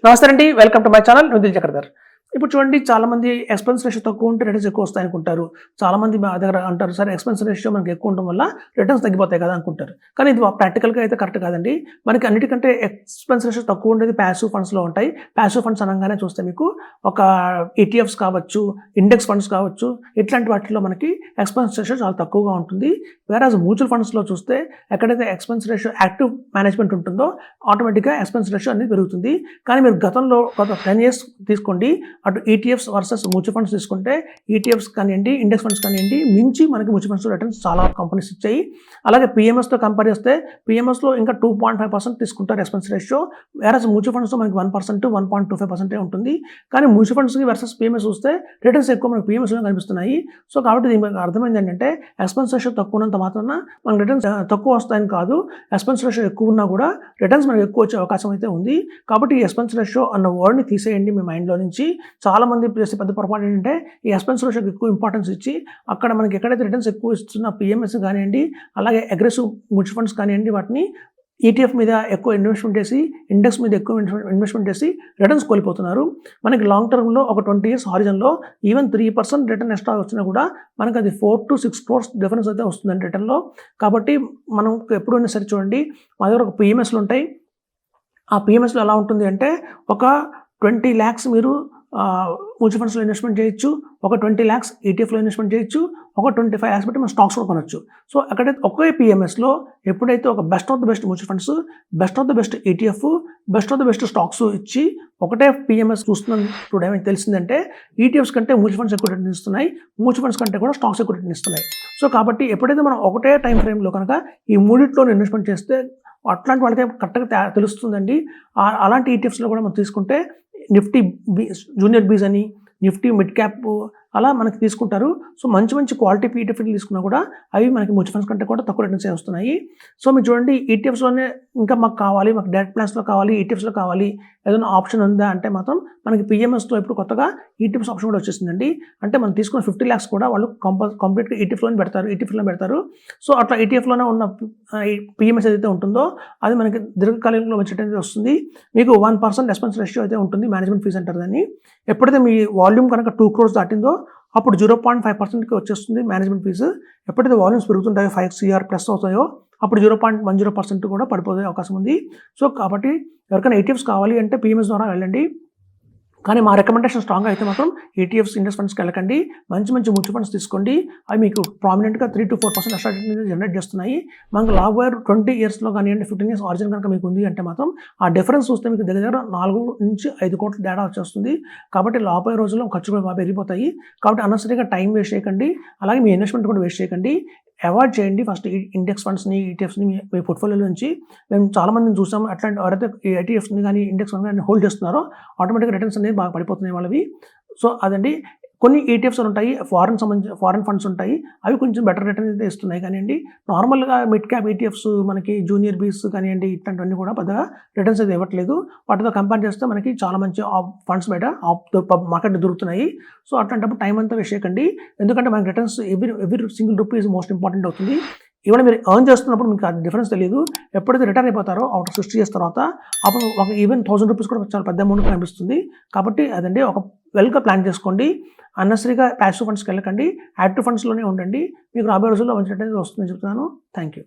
నమస్తే అండి, welcome to my channel Nitin Chakradhar. ఇప్పుడు చూడండి, చాలామంది ఎక్స్‌పెన్స్ రేషియో తక్కువ ఉంటే రిటర్న్స్ ఎక్కువ వస్తాయి అనుకుంటారు. చాలామంది మా దగ్గర అంటారు, సార్ ఎక్స్‌పెన్స్ రేషియో మనకి ఎక్కువ ఉండడం వల్ల రిటర్న్స్ తగ్గిపోతాయి కదా అనుకుంటారు. కానీ ఇది ప్రాక్టికల్‌గా అయితే కరెక్ట్ కాదండి. మనకి అన్నిటికంటే ఎక్స్‌పెన్స్ రేషియో తక్కువ ఉండేది ప్యాసివ్ ఫండ్స్‌లో ఉంటాయి. ప్యాసివ్ ఫండ్స్ అనగానే చూస్తే మీకు ఒక ఈటీఎఫ్స్ కావచ్చు, ఇండెక్స్ ఫండ్స్ కావచ్చు, ఇట్లాంటి వాటిలో మనకి ఎక్స్‌పెన్స్ రేషియో చాలా తక్కువగా ఉంటుంది. వేరాజ్ మ్యూచువల్ ఫండ్స్‌లో చూస్తే ఎక్కడైతే ఎక్స్‌పెన్స్ రేషియో యాక్టివ్ మేనేజ్మెంట్ ఉంటుందో ఆటోమేటిక్గా ఎక్స్‌పెన్స్ రేషియో అనేది పెరుగుతుంది. కానీ మీరు గతంలో గత 10 ఇయర్స్ తీసుకోండి, అటు ఈటీఎఫ్స్ వర్సెస్ మ్యూచువల్ ఫండ్స్ తీసుకుంటే ఈటీఎఫ్స్ కానివ్వండి, ఇండెక్స్ ఫండ్స్ కానివ్వండి, మించి మనకి మ్యూచువల్ ఫండ్స్ రిటర్న్స్ చాలా కంపెనీస్ ఇచ్చాయి. అలాగే పిఎంఎస్తో కంపేర్ చేస్తే పిఎంఎస్లో ఇంకా 2.5% తీసుకుంటారు ఎక్స్‌పెన్స్ రేషియో. వేరాజ్ మ్యూచువల్ ఫండ్స్లో మనకి 1%, 1.25% ఉంటుంది. కానీ మ్యూచువల్ ఫండ్స్కి వర్సెస్ పిఎంఎస్ చూస్తే రిటర్న్స్ ఎక్కువ మనకి పిఎంఎస్లో కనిపిస్తున్నాయి. సో కాబట్టి దీని మనకు అర్థమైంది ఏంటంటే ఎక్స్‌పెన్స్ రేషియో తక్కువ ఉన్నంత మాత్రాన మనకి రిటర్న్స్ తక్కువ వస్తాయని కాదు, ఎక్స్‌పెన్స్ రేషియో ఎక్కువ ఉన్నా కూడా రిటర్న్స్ మనకి ఎక్కువ వచ్చే అవకాశం అయితే ఉంది. కాబట్టి ఈ ఎక్స్‌పెన్స్ రేషియో అన్న వర్డ్ని తీసేయండి మీ మైండ్లో నుంచి. చాలామంది చేసే పెద్ద పొరపాటు ఏంటంటే ఈ ఎక్స్‌పెన్స్ రేషియోకి ఎక్కువ ఇంపార్టెన్స్ ఇచ్చి అక్కడ మనకి ఎక్కడైతే రిటర్న్స్ ఎక్కువ ఇస్తున్న పిఎంఎస్ కానివ్వండి, అలాగే అగ్రెసివ్ మ్యూచువల్ ఫండ్స్ కానివ్వండి, వాటిని ఈటీఎఫ్ మీద ఎక్కువ ఇన్వెస్ట్మెంట్ చేసి, ఇండెక్స్ మీద ఎక్కువ ఇన్వెస్ట్మెంట్ చేసి రిటర్న్స్ కోల్పోతున్నారు. మనకి లాంగ్ టర్మ్లో ఒక 20 ఇయర్స్ హారిజన్లో ఈవెన్ 3% రిటర్న్ ఎక్స్ట్రా వచ్చినా కూడా మనకు అది 4 to 6 crores డిఫరెన్స్ అయితే వస్తుందండి రిటర్న్లో. కాబట్టి మనం ఎప్పుడైనా సరే చూడండి, మా దగ్గర ఒక పిఎంఎస్లు ఉంటాయి. ఆ పిఎంఎస్లో ఎలా ఉంటుంది అంటే ఒక 20 lakhs మీరు మ్యూచువల్ ఫండ్స్లో ఇన్వెస్ట్మెంట్ చేయొచ్చు, ఒక 20 lakhs ఈటీఎఫ్లో ఇన్వెస్ట్మెంట్ చేయొచ్చు, ఒక 25 lakhs పెట్టి మనం స్టాక్స్ కూడా కొనొచ్చు. సో అక్కడైతే ఒకే పిఎంఎస్లో ఎప్పుడైతే ఒక best of the best mutual funds, best of the best ETF, best of the best stocks ఇచ్చి ఒకటే పిఎంఎస్ చూస్తున్నాం. ఇప్పుడు ఏమైనా తెలిసిందంటే ఈటీఎఫ్స్ కంటే మ్యూచువల్ ఫండ్స్ ఎక్కువ రిటర్న్ ఇస్తున్నాయి, మ్యూచువల్ ఫండ్స్ కంటే కూడా స్టాక్స్ ఎక్కువ రిటర్న్ ఇస్తున్నాయి. సో కాబట్టి ఎప్పుడైతే మనం ఒకటే టైం ఫ్రేమ్లో కనుక ఈ మూడిట్లో ఇన్వెస్ట్మెంట్ చేస్తే అట్లాంటి వాళ్ళకి కరెక్ట్గా తెలుస్తుందండి. అలాంటి ఈటీఎఫ్స్లో కూడా మనం తీసుకుంటే నిఫ్టీ జూనియర్ బీస్ అని, నిఫ్టీ మిడ్ క్యాప్ అలా మనకి తీసుకుంటారు. సో మంచి మంచి క్వాలిటీ ఈటీఎఫ్లు తీసుకున్నా కూడా అవి మనకి మ్యూచువల్ ఫండ్స్ కంటే కూడా తక్కువ రిటర్న్స్ వస్తున్నాయి. సో మీరు చూడండి, ఈటీఎఫ్స్లోనే ఇంకా మాకు కావాలి, మాకు డైరెక్ట్ ప్లాన్స్లో కావాలి, ఈటీఎఫ్స్లో కావాలి, ఏదైనా ఆప్షన్ ఉందా అంటే మాత్రం మనకి పిఎంఎస్తో ఇప్పుడు కొత్తగా ఈటీఎఫ్స్ ఆప్షన్ కూడా వచ్చేసిందండి. అంటే మనం తీసుకున్న 50 lakhs కూడా వాళ్ళు కంప్లీట్గా ఈటీఎఫ్లోనే పెడతారు. సో అట్లా ఈటీఎఫ్లోనే ఉన్న పిఎంఎస్ ఏదైతే ఉంటుందో అది మనకి దీర్ఘకాలంలో వచ్చేటది వస్తుంది. మీకు 1% ఎక్స్‌పెన్స్ రేషియో అయితే ఉంటుంది, మేనేజ్మెంట్ ఫీజ్ అంటారు దాన్ని. ఎప్పుడైతే మీ వాల్యూమ్ కనుక 2 crores దాటిందో అప్పుడు 0.5%కి వచ్చేస్తుంది మేనేజ్మెంట్ ఫీజు. ఎప్పుడైతే వాల్యూమ్స్ పెరుగుతుంటాయో 5 CR ప్లస్ అవుతాయో అప్పుడు 0.10% కూడా పడిపోయే అవకాశం ఉంది. సో కాబట్టి ఎవరికైనా ఈటీఎఫ్స్ కావాలి అంటే పిఎంఎస్ ద్వారా వెళ్ళండి. కానీ మా రికమెండేషన్ స్ట్రాంగ్గా అయితే మాత్రం ఈటీఎఫ్స్, ఇండెక్స్ ఫండ్స్కి వెళ్ళకండి. మంచి మంచి మ్యూచువల్ ఫండ్స్ తీసుకోండి. అవి మీకు ప్రామినెంట్గా 3 to 4% ఎక్స్ట్రా జనరేట్ చేస్తున్నాయి. మనకు లాంగ్ వైర్ 20 ఇయర్స్లో కానివ్వండి, 15 years ఆరిజిన్ కనుక మీకు ఉంది అంటే మాత్రం ఆ డిఫరెన్స్ చూస్తే మీకు దగ్గర 4 నుంచి 5 కోట్ల తేడా వచ్చేస్తుంది. కాబట్టి రాబోయే రోజుల్లో ఖర్చులు బాగా పెరిగిపోతాయి. కాబట్టి అనవసరంగా టైం వేస్ట్ చేయకండి, అలాగే మీ ఇన్వెస్ట్మెంట్ కూడా వేస్ట్ చేయకండి. అవాయిడ్ చేయండి ఫస్ట్ ఇండెక్స్ ఫండ్స్ని, ఈటీఎఫ్స్ని మీ పోర్ట్ఫోలియోలో నుంచి. మేము చాలామందిని చూసాము, అట్లాంటి ఎవరైతే ఈ ఈటీఎఫ్స్ని కానీ ఇండెక్స్ ఫండ్ కానీ హోల్డ్ చేస్తున్నారో ఆటోమేటిక్గా రిటర్న్స్ అనేది బాగా పడిపోతున్నాయి వాళ్ళవి. సో అదండి. కొన్ని ఈటీఎఫ్స్ ఉంటాయి, ఫారెన్ ఫండ్స్ ఉంటాయి, అవి కొంచెం బెటర్ రిటర్న్ అయితే ఇస్తున్నాయి. కానివ్వండి, నార్మల్గా మిడ్ క్యాప్ ఈటీఎఫ్స్ మనకి జూనియర్ బీస్ కానివ్వండి, ఇట్లాంటివన్నీ కూడా పెద్దగా రిటర్న్స్ అయితే ఇవ్వట్లేదు. వాటితో కంపేర్ చేస్తే మనకి చాలా మంచి ఫండ్స్ బయట మార్కెట్ దొరుకుతున్నాయి. సో అట్లాంటప్పుడు టైం అంతా వేస్ట్ చేయకండి, ఎందుకంటే మనకి returns every single rupee is most important అవుతుంది. ఈవెన్ మీరు ఎర్న్ చేస్తున్నప్పుడు మీకు ఆ డిఫరెన్స్ తెలియదు. ఎప్పుడైతే రిటర్న్ అయిపోతారో ఆఫ్టర్ 60 years తర్వాత అప్పుడు ఒక ఈవెన్ 1000 rupees కూడా చాలా పెద్ద అమౌంట్ కనిపిస్తుంది. కాబట్టి అదండి, ఒక వెల్గా ప్లాన్ చేసుకోండి. అన్నెసరీగా ప్యాసివ్ ఫండ్స్కి వెళ్ళకండి, యాక్టివ్ ఫండ్స్లోనే ఉండండి. మీకు రాబోయే రోజుల్లో మంచి రిటర్న్ వస్తుందని చెప్తున్నాను. Thank you.